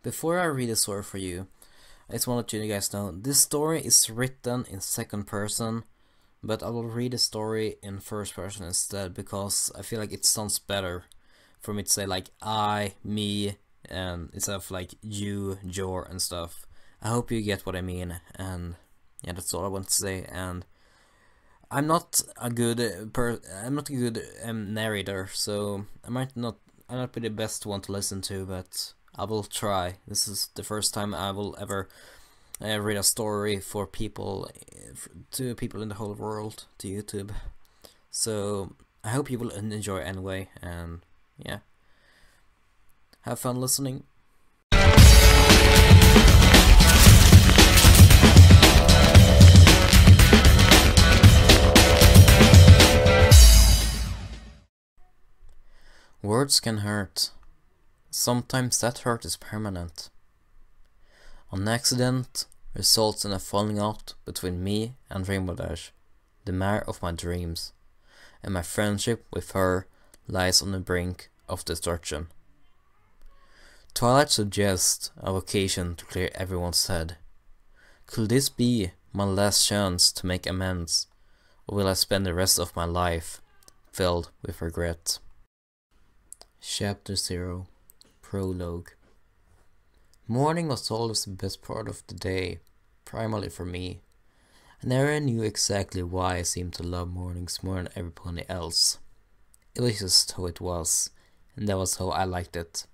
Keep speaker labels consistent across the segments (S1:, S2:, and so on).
S1: Before I read the story for you, I just want to let you guys know this story is written in second person, but I will read the story in first person instead because I feel like it sounds better for me to say like I, me, and instead of like you, your, and stuff. I hope you get what I mean, and yeah, that's all I want to say. And I'm not a good narrator, so I might not be the best one to listen to, but I will try. This is the first time I will ever read a story for people, to people in the whole world, to YouTube. So I hope you will enjoy anyway, and yeah, have fun listening. Words can hurt. Sometimes that hurt is permanent. An accident results in a falling out between me and Rainbow Dash, the mare of my dreams, and my friendship with her lies on the brink of destruction. Twilight suggests a vocation to clear everyone's head. Could this be my last chance to make amends, or will I spend the rest of my life filled with regret? Chapter 0 Prologue. Morning was always the best part of the day, primarily for me. I never knew exactly why I seemed to love mornings more than everybody else. It was just how it was, and that was how I liked it.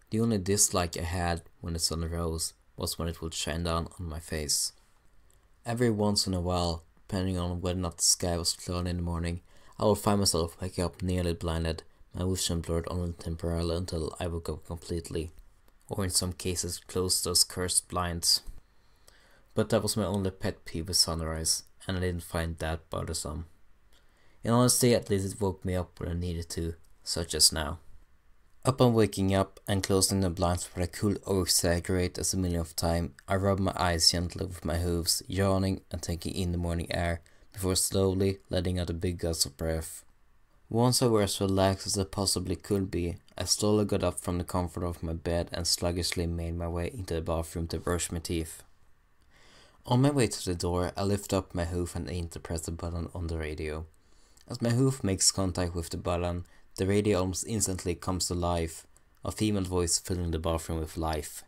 S1: The only dislike I had when the sun rose was when it would shine down on my face. Every once in a while, depending on whether or not the sky was cloudy in the morning, I would find myself waking up nearly blinded, my vision blurred only temporarily until I woke up completely, or in some cases closed those cursed blinds. But that was my only pet peeve with sunrise, and I didn't find that bothersome. In honesty, at least it woke me up when I needed to, such as now. Upon waking up and closing the blinds for I could over-exaggerate as a millionth time, I rubbed my eyes gently with my hooves, yawning and taking in the morning air, before slowly letting out a big gust of breath. Once I were as relaxed as I possibly could be, I slowly got up from the comfort of my bed and sluggishly made my way into the bathroom to brush my teeth. On my way to the door, I lift up my hoof and aim to press the button on the radio. As my hoof makes contact with the button, the radio almost instantly comes to life, a female voice filling the bathroom with life.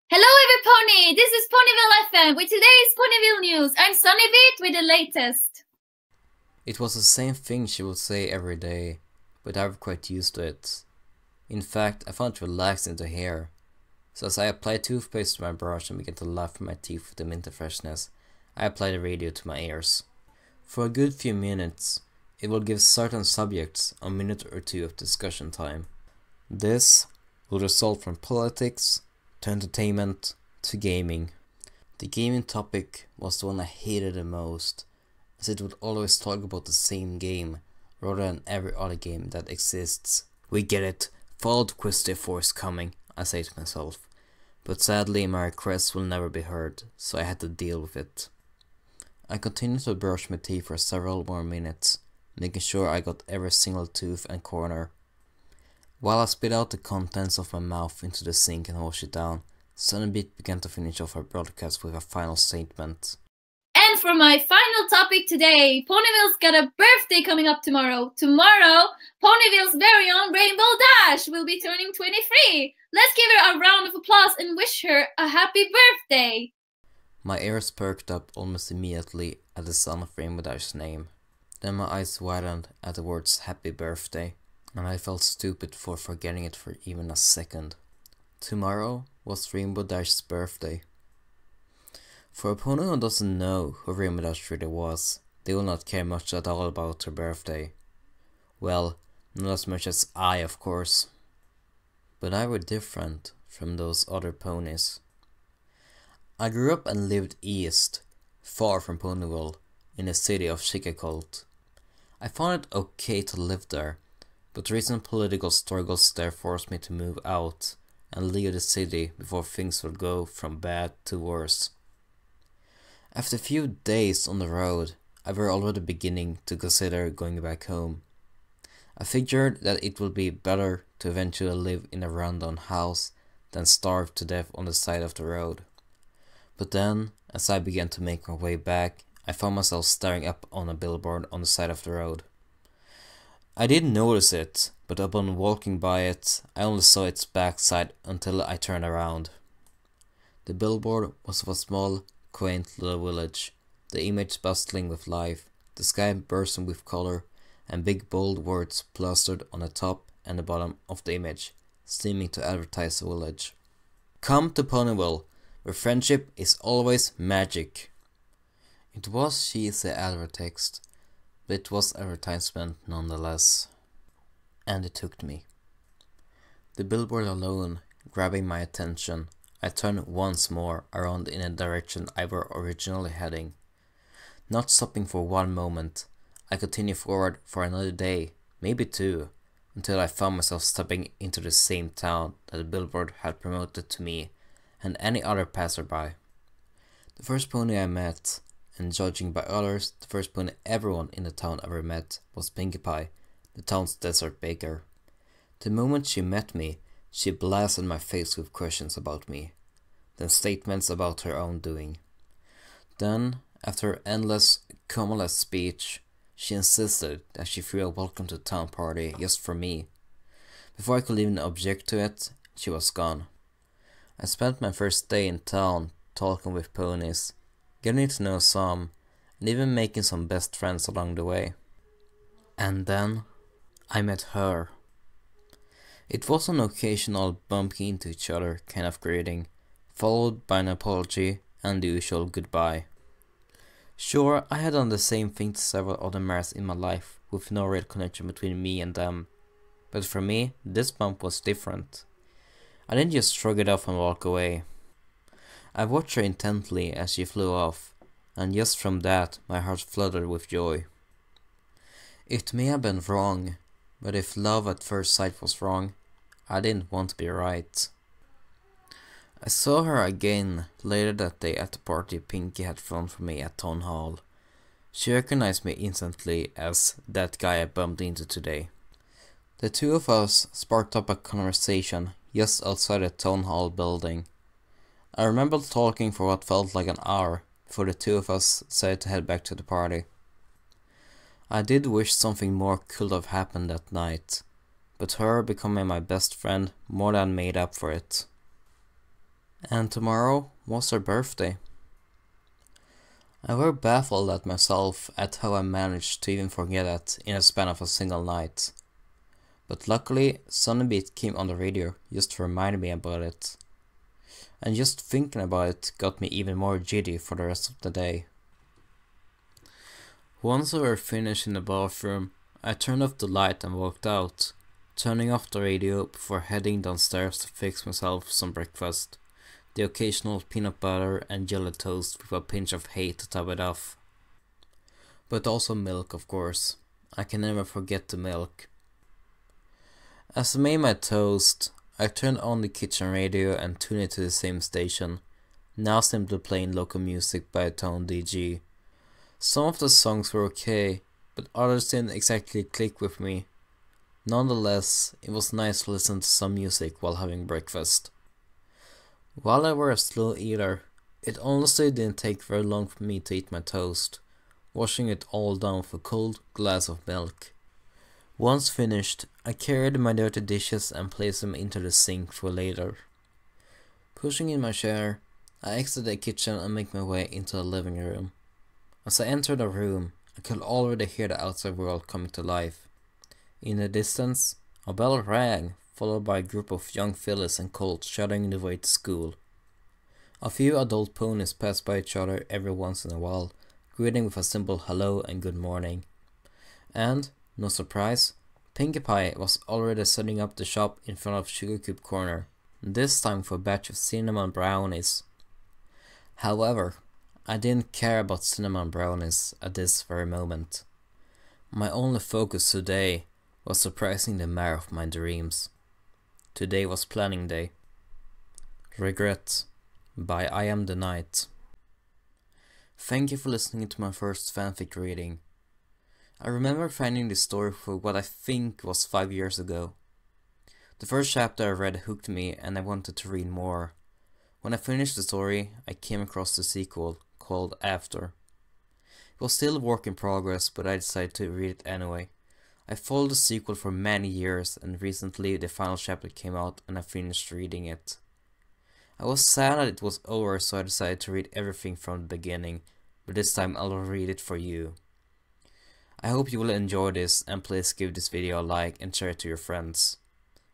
S2: Hello everypony, this is Ponyville FM with today's Ponyville news. I'm Sunnybeat with the latest.
S1: It was the same thing she would say every day, but I was quite used to it. In fact, I found it relaxing to hear. So as I applied toothpaste to my brush and began to laugh my teeth with the minty freshness, I applied the radio to my ears. For a good few minutes, it will give certain subjects a minute or two of discussion time. This will result from politics, to entertainment, to gaming. The gaming topic was the one I hated the most, as it would always talk about the same game, rather than every other game that exists. We get it, follow the Quest 4 is coming, I say to myself. But sadly my request will never be heard, so I had to deal with it. I continued to brush my teeth for several more minutes, making sure I got every single tooth and corner. While I spit out the contents of my mouth into the sink and washed it down, Sunnybeat began to finish off her broadcast with a final statement.
S2: And for my final topic today, Ponyville's got a birthday coming up tomorrow. Tomorrow, Ponyville's very own Rainbow Dash will be turning 23. Let's give her a round of applause and wish her a happy birthday.
S1: My ears perked up almost immediately at the sound of Rainbow Dash's name. Then my eyes widened at the words happy birthday, and I felt stupid for forgetting it for even a second. Tomorrow was Rainbow Dash's birthday. For a pony who doesn't know who Rainbow Dash really was, they will not care much at all about her birthday. Well, not as much as I, of course. But I were different from those other ponies. I grew up and lived east, far from Ponyville, in the city of Chicago. I found it okay to live there, but recent political struggles there forced me to move out and leave the city before things would go from bad to worse. After a few days on the road, I were already beginning to consider going back home. I figured that it would be better to eventually live in a rundown house than starve to death on the side of the road. But then, as I began to make my way back, I found myself staring up on a billboard on the side of the road. I didn't notice it, but upon walking by it, I only saw its backside until I turned around. The billboard was of a small, quaint little village, the image bustling with life, the sky bursting with color, and big bold words plastered on the top and the bottom of the image, seeming to advertise the village. Come to Ponyville, where friendship is always magic. It was cheesy advert text, but it was advertisement nonetheless. And it hooked me. The billboard alone, grabbing my attention, I turned once more around in the direction I were originally heading. Not stopping for one moment, I continued forward for another day, maybe two, until I found myself stepping into the same town that the billboard had promoted to me and any other passerby. The first pony I met, and judging by others, the first pony everyone in the town ever met, was Pinkie Pie, the town's dessert baker. The moment she met me, she blasted my face with questions about me, then statements about her own doing. Then, after her endless, commonless speech, she insisted that she threw a welcome to town party just for me. Before I could even object to it, she was gone. I spent my first day in town talking with ponies, getting to know some, and even making some best friends along the way. And then, I met her. It was an occasional bumping into each other kind of greeting, followed by an apology and the usual goodbye. Sure, I had done the same thing to several other mares in my life, with no real connection between me and them. But for me, this bump was different. I didn't just shrug it off and walk away. I watched her intently as she flew off, and just from that my heart fluttered with joy. It may have been wrong, but if love at first sight was wrong, I didn't want to be right. I saw her again later that day at the party Pinkie had thrown for me at Town Hall. She recognized me instantly as that guy I bumped into today. The two of us sparked up a conversation just outside the Town Hall building. I remember talking for what felt like an hour before the two of us decided to head back to the party. I did wish something more could have happened that night, but her becoming my best friend more than made up for it. And tomorrow was her birthday. I were baffled at myself at how I managed to even forget it in a span of a single night. But luckily, Sunnybeat came on the radio just to remind me about it. And just thinking about it got me even more giddy for the rest of the day. Once we were finished in the bathroom, I turned off the light and walked out, turning off the radio before heading downstairs to fix myself some breakfast. The occasional peanut butter and jelly toast with a pinch of hay to top it off. But also milk, of course. I can never forget the milk. As I made my toast, I turned on the kitchen radio and tuned it to the same station, now simply playing local music by a town DJ. Some of the songs were okay, but others didn't exactly click with me. Nonetheless, it was nice to listen to some music while having breakfast. While I were a slow eater, it honestly didn't take very long for me to eat my toast, washing it all down with a cold glass of milk. Once finished, I carried my dirty dishes and placed them into the sink for later. Pushing in my chair, I exited the kitchen and made my way into the living room. As I entered the room, I could already hear the outside world coming to life. In the distance, a bell rang, followed by a group of young fillies and colts shouting the way to school. A few adult ponies passed by each other every once in a while, greeting with a simple hello and good morning. And, no surprise, Pinkie Pie was already setting up the shop in front of Sugar Cube Corner, this time for a batch of cinnamon brownies. However, I didn't care about cinnamon brownies at this very moment. My only focus today was surprising the mare of my dreams. Today was planning day. Regret by I Am the Night. Thank you for listening to my first fanfic reading. I remember finding this story for what I think was 5 years ago. The first chapter I read hooked me and I wanted to read more. When I finished the story, I came across the sequel, called After. It was still a work in progress, but I decided to read it anyway. I followed the sequel for many years, and recently the final chapter came out and I finished reading it. I was sad that it was over, so I decided to read everything from the beginning, but this time I'll read it for you. I hope you will enjoy this, and please give this video a like and share it to your friends.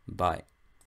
S1: Bye.